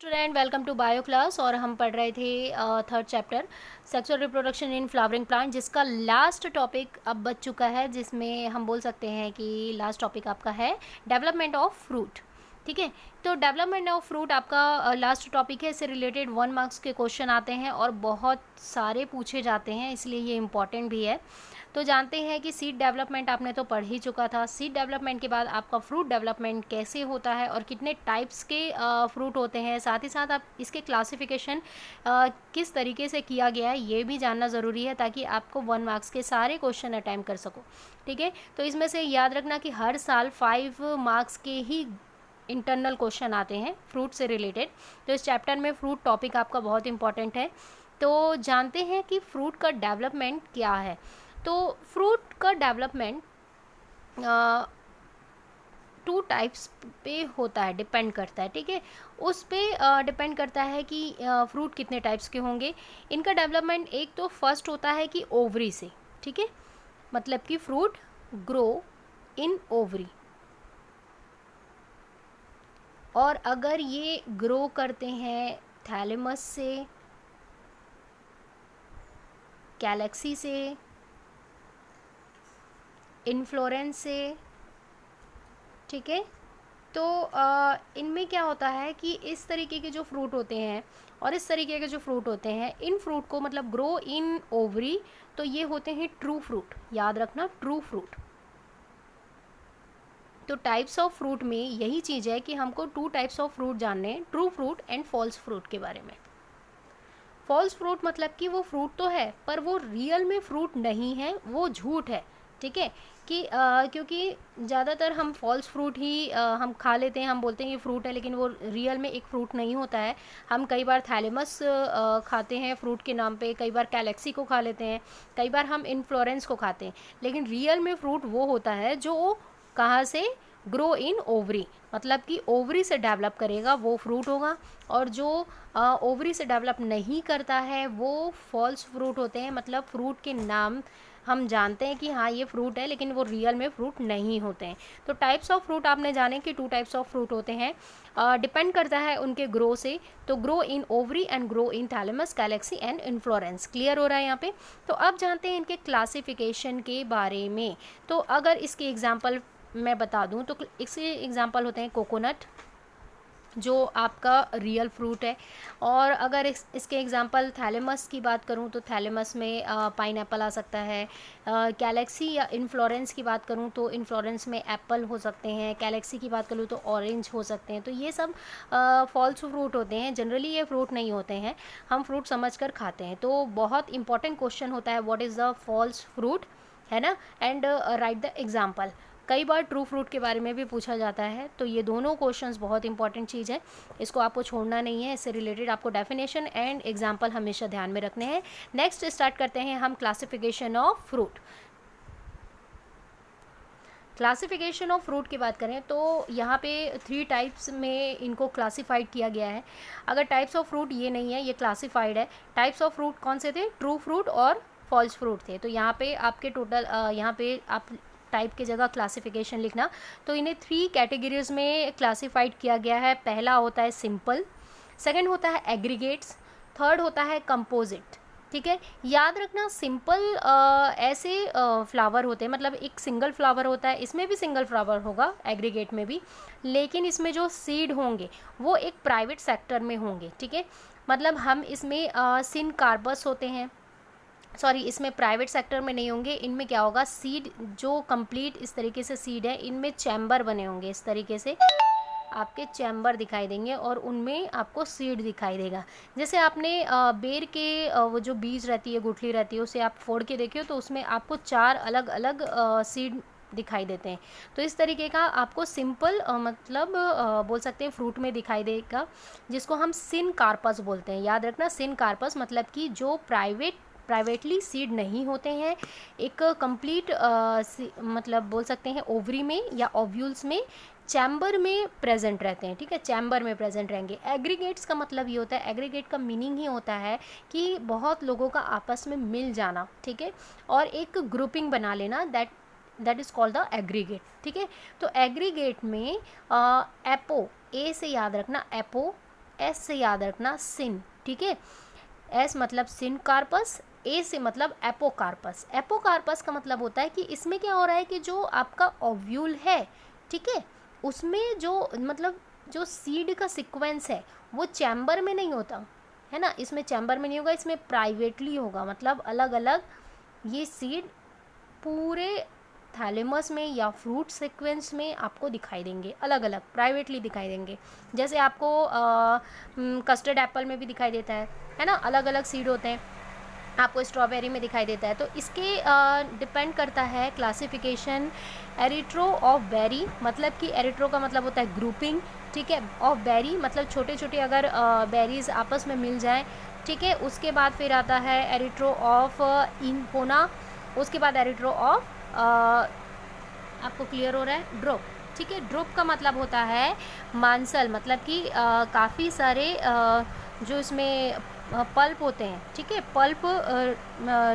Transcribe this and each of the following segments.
Student, welcome to bio class. और हम पढ़ रहे थे third chapter sexual reproduction in flowering plant, जिसका लास्ट टॉपिक अब बच चुका है, जिसमें हम बोल सकते हैं कि लास्ट टॉपिक आपका है डेवलपमेंट ऑफ फ्रूट। ठीक है, तो डेवलपमेंट ऑफ फ्रूट आपका लास्ट टॉपिक है। इससे रिलेटेड 1 मार्क्स के क्वेश्चन आते हैं और बहुत सारे पूछे जाते हैं, इसलिए ये इम्पॉर्टेंट भी है। तो जानते हैं कि सीड डेवलपमेंट आपने तो पढ़ ही चुका था। सीड डेवलपमेंट के बाद आपका फ्रूट डेवलपमेंट कैसे होता है और कितने टाइप्स के फ्रूट होते हैं, साथ ही साथ आप इसके क्लासिफिकेशन किस तरीके से किया गया है ये भी जानना ज़रूरी है, ताकि आपको 1 मार्क्स के सारे क्वेश्चन अटैम्प्ट कर सको। ठीक है, तो इसमें से याद रखना कि हर साल 5 मार्क्स के ही इंटरनल क्वेश्चन आते हैं फ्रूट से रिलेटेड। तो इस चैप्टर में फ्रूट टॉपिक आपका बहुत इंपॉर्टेंट है। तो जानते हैं कि फ्रूट का डेवलपमेंट क्या है। तो फ्रूट का डेवलपमेंट 2 टाइप्स पे होता है, डिपेंड करता है। ठीक है, उस पे डिपेंड करता है कि फ्रूट कितने टाइप्स के होंगे। इनका डेवलपमेंट एक तो फर्स्ट होता है कि ओवरी से। ठीक है, मतलब कि फ्रूट ग्रो इन ओवरी, और अगर ये ग्रो करते हैं थैलेमस से, कैलेक्सी से, इन्फ्लोरेंस से, ठीक है, तो इनमें क्या होता है कि इस तरीके के जो फ्रूट होते हैं और इस तरीके के जो फ्रूट होते हैं, इन फ्रूट को मतलब ग्रो इन ओवरी, तो ये होते हैं ट्रू फ्रूट। याद रखना, ट्रू फ्रूट। तो टाइप्स ऑफ फ्रूट में यही चीज़ है कि हमको 2 टाइप्स ऑफ फ्रूट जानने हैं, true fruit and false fruit के बारे में। फॉल्स फ्रूट मतलब कि वो फ्रूट तो है पर वो रियल में फ्रूट नहीं है, वो झूठ है। ठीक है, कि क्योंकि ज़्यादातर हम फॉल्स फ्रूट ही हम खा लेते हैं, हम बोलते हैं ये फ्रूट है, लेकिन वो रियल में एक फ्रूट नहीं होता है। हम कई बार थैलेमस खाते हैं फ्रूट के नाम पे, कई बार कैलेक्सी को खा लेते हैं, कई बार हम इन्फ्लोरेंस को खाते हैं, लेकिन रियल में फ्रूट वो होता है जो कहाँ से, ग्रो इन ओवरी, मतलब कि ओवरी से डेवलप करेगा वो फ्रूट होगा। और जो ओवरी से डेवलप नहीं करता है वो फॉल्स फ्रूट होते हैं, मतलब फ्रूट के नाम हम जानते हैं कि हाँ ये फ्रूट है, लेकिन वो रियल में फ्रूट नहीं होते हैं। तो टाइप्स ऑफ फ्रूट आपने जाने कि 2 टाइप्स ऑफ फ्रूट होते हैं, डिपेंड करता है उनके ग्रो से। तो grow in ovary and grow in thalamus, calyx and inflorescence. Clear हो रहा है यहाँ पे। तो अब जानते हैं इनके क्लासिफिकेशन के बारे में। तो अगर इसके एग्जाम्पल मैं बता दूं तो इसके एग्जांपल होते हैं कोकोनट, जो आपका रियल फ्रूट है। और अगर इसके एग्जांपल थैलेमस की बात करूं तो थैलेमस में पाइनएप्पल आ सकता है। गैलेक्सी या इन्फ्लोरेंस की बात करूं तो इन्फ्लोरेंस में एप्पल हो सकते हैं। गैलेक्सी की बात करूं तो ऑरेंज हो सकते हैं। तो ये सब फॉल्स फ्रूट होते हैं, जनरली ये फ्रूट नहीं होते हैं, हम फ्रूट समझकर खाते हैं। तो बहुत इंपॉर्टेंट क्वेश्चन होता है, what is the false fruit, है ना, एंड राइट द एग्जाम्पल। कई बार ट्रू फ्रूट के बारे में भी पूछा जाता है। तो ये दोनों क्वेश्चंस बहुत इंपॉर्टेंट चीज़ है, इसको आपको छोड़ना नहीं है। इससे रिलेटेड आपको डेफिनेशन एंड एग्जाम्पल हमेशा ध्यान में रखने हैं। नेक्स्ट स्टार्ट करते हैं हम classification of fruit. Classification of fruit की बात करें तो यहाँ पे 3 टाइप्स में इनको क्लासिफाइड किया गया है। अगर टाइप्स ऑफ फ्रूट ये नहीं है, ये क्लासिफाइड है। टाइप्स ऑफ फ्रूट कौन से थे, ट्रू फ्रूट और फॉल्स फ्रूट थे। तो यहाँ पे आपके टोटल यहाँ पे आप टाइप की जगह क्लासिफिकेशन लिखना। तो इन्हें 3 कैटेगरीज में क्लासिफाइड किया गया है। पहला होता है सिंपल, सेकंड होता है एग्रीगेट्स, थर्ड होता है कंपोजिट। ठीक है, याद रखना सिंपल ऐसे फ्लावर होते हैं, मतलब एक सिंगल फ्लावर होता है, इसमें भी सिंगल फ्लावर होगा एग्रीगेट में भी, लेकिन इसमें जो सीड होंगे वो एक प्राइवेट सेक्टर में होंगे। ठीक है, मतलब हम इसमें सिन कार्पस होते हैं, सॉरी इसमें प्राइवेट सेक्टर में नहीं होंगे। इनमें क्या होगा, सीड जो कंप्लीट इस तरीके से सीड है, इनमें चैम्बर बने होंगे, इस तरीके से आपके चैम्बर दिखाई देंगे और उनमें आपको सीड दिखाई देगा। जैसे आपने बेर के वो जो बीज रहती है, गुठली रहती है, उसे आप फोड़ के देखिए तो उसमें आपको 4 अलग अलग सीड दिखाई देते हैं। तो इस तरीके का आपको सिंपल मतलब बोल सकते हैं फ्रूट में दिखाई देगा, जिसको हम सिन कार्पस बोलते हैं। याद रखना, सिन कार्पस मतलब कि जो प्राइवेटली सीड नहीं होते हैं, एक कंप्लीट मतलब बोल सकते हैं ओवरी में या ओव्यूल्स में चैम्बर में प्रेजेंट रहते हैं। ठीक है, चैम्बर में प्रेजेंट रहेंगे। एग्रीगेट्स का मतलब ये होता है, एग्रीगेट का मीनिंग ही होता है कि बहुत लोगों का आपस में मिल जाना। ठीक है, और एक ग्रुपिंग बना लेना, that is called the aggregate. ठीक है, तो एग्रीगेट में एपो, ए से याद रखना, एपो, एस से याद रखना, सिन, ठीक है। एस मतलब सिन कार्पस, ए से मतलब एपोकार्पस। एपोकार्पस का मतलब होता है कि इसमें क्या हो रहा है कि जो आपका ओव्यूल है, ठीक है, उसमें जो मतलब जो सीड का सीक्वेंस है वो चैम्बर में नहीं होता है ना, इसमें चैम्बर में नहीं होगा, इसमें प्राइवेटली होगा। मतलब अलग अलग ये सीड पूरे थैलेमस में या फ्रूट सीक्वेंस में आपको दिखाई देंगे, अलग अलग प्राइवेटली दिखाई देंगे। जैसे आपको कस्टर्ड एप्पल में भी दिखाई देता है ना, अलग अलग सीड होते हैं, आपको स्ट्रॉबेरी में दिखाई देता है। तो इसके डिपेंड करता है क्लासिफिकेशन एरिट्रो ऑफ बेरी, मतलब कि एरिट्रो का मतलब होता है ग्रुपिंग, ठीक है, ऑफ बेरी मतलब छोटे छोटे अगर बेरीज आपस में मिल जाएं, ठीक है। उसके बाद फिर आता है एरिट्रो ऑफ इनपोना, उसके बाद एरिट्रो ऑफ आपको क्लियर हो रहा है, ड्रॉप, ठीक है। ड्रॉप का मतलब होता है मांसल, मतलब कि काफ़ी सारे जो इसमें पल्प होते हैं, ठीक है, पल्प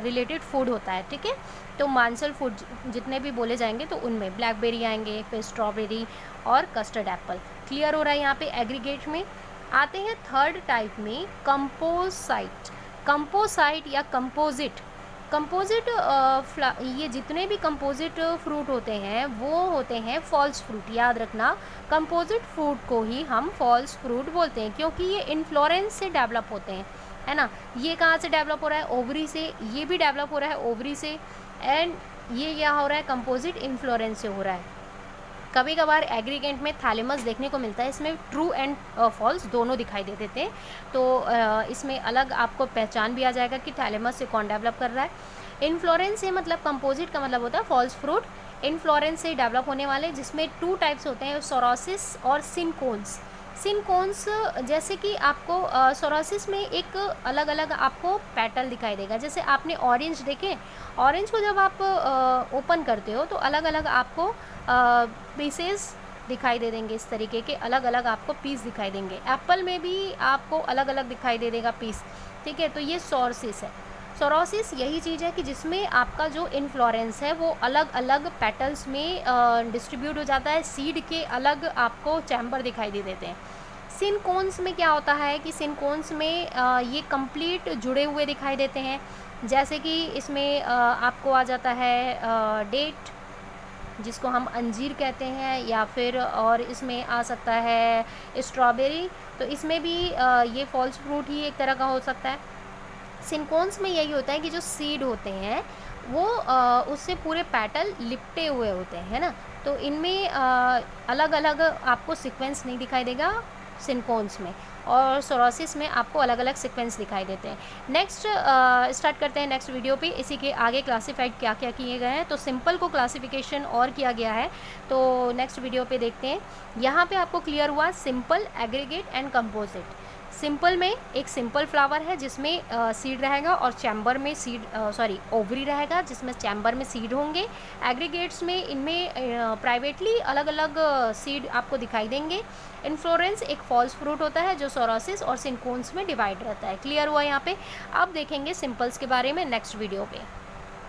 रिलेटेड फूड होता है, ठीक है। तो मांसल फूड जितने भी बोले जाएंगे तो उनमें ब्लैकबेरी आएंगे, फिर स्ट्रॉबेरी और कस्टर्ड एप्पल। क्लियर हो रहा है यहाँ पे। एग्रीगेट में आते हैं थर्ड टाइप में, कंपोसाइट। कंपोसाइट या कंपोजिट, कंपोजिट ये जितने भी कंपोजिट फ्रूट होते हैं वो होते हैं फॉल्स फ्रूट। याद रखना, कंपोजिट फ्रूट को ही हम फॉल्स फ्रूट बोलते हैं, क्योंकि ये इन्फ्लोरेंस से डेवलप होते हैं, है ना। ये कहाँ से डेवलप हो रहा है, ओवरी से, ये भी डेवलप हो रहा है ओवरी से, एंड ये क्या हो रहा है, कंपोजिट इन्फ्लोरेंस से हो रहा है। कभी कभार एग्रीगेंट में थैलेमस देखने को मिलता है, इसमें ट्रू एंड फॉल्स दोनों दिखाई दे देते हैं। तो इसमें अलग आपको पहचान भी आ जाएगा कि थैलेमस से कौन डेवलप कर रहा है। इन्फ्लोरेंस से मतलब कंपोजिट का मतलब होता है फॉल्स फ्रूट, इन्फ्लोरेंस से डेवलप होने वाले, जिसमें 2 टाइप्स होते हैं, सोरोसिस और सिनकोन्स। सिनकोन्स जैसे कि आपको सोरोसिस में एक अलग अलग आपको पेटल दिखाई देगा। जैसे आपने ऑरेंज देखे, ऑरेंज को जब आप ओपन करते हो तो अलग अलग आपको पीसेस दिखाई दे देंगे, इस तरीके के अलग अलग आपको पीस दिखाई देंगे। एप्पल में भी आपको अलग अलग दिखाई दे देगा पीस, ठीक है। तो ये सोरोसिस है। सोरोसिस यही चीज़ है कि जिसमें आपका जो इन्फ्लोरेंस है वो अलग अलग पेटल्स में डिस्ट्रीब्यूट हो जाता है, सीड के अलग आपको चैम्बर दिखाई दे देते हैं। सिनकोन्स में क्या होता है कि सिनकोन्स में ये कंप्लीट जुड़े हुए दिखाई देते हैं। जैसे कि इसमें आपको आ जाता है डेट, जिसको हम अंजीर कहते हैं, या फिर और इसमें आ सकता है स्ट्रॉबेरी। तो इसमें भी ये फॉल्स फ्रूट ही एक तरह का हो सकता है। सिनकोन्स में यही होता है कि जो सीड होते हैं वो उससे पूरे पेटल लिपटे हुए होते हैं, है ना। तो इनमें अलग अलग आपको सीक्वेंस नहीं दिखाई देगा सिनकोन्स में, और सोरोसिस में आपको अलग अलग सीक्वेंस दिखाई देते हैं। नेक्स्ट स्टार्ट करते हैं नेक्स्ट वीडियो पे, इसी के आगे क्लासिफाइड क्या क्या किए गए हैं। तो सिंपल को क्लासिफिकेशन और किया गया है, तो नेक्स्ट वीडियो पे देखते हैं। यहाँ पे आपको क्लियर हुआ simple, aggregate and composite. Simple में एक सिंपल फ्लावर है जिसमें सीड रहेगा और चैम्बर में सीड ओवरी रहेगा जिसमें चैम्बर में सीड होंगे। एग्रीगेट्स में इनमें प्राइवेटली अलग अलग सीड आपको दिखाई देंगे। इन्फ्लोरेंस एक फॉल्स फ्रूट होता है जो सोरोसिस और सिनकोन्स में डिवाइड रहता है। क्लियर हुआ यहाँ पे। अब देखेंगे सिंपल्स के बारे में नेक्स्ट वीडियो पे।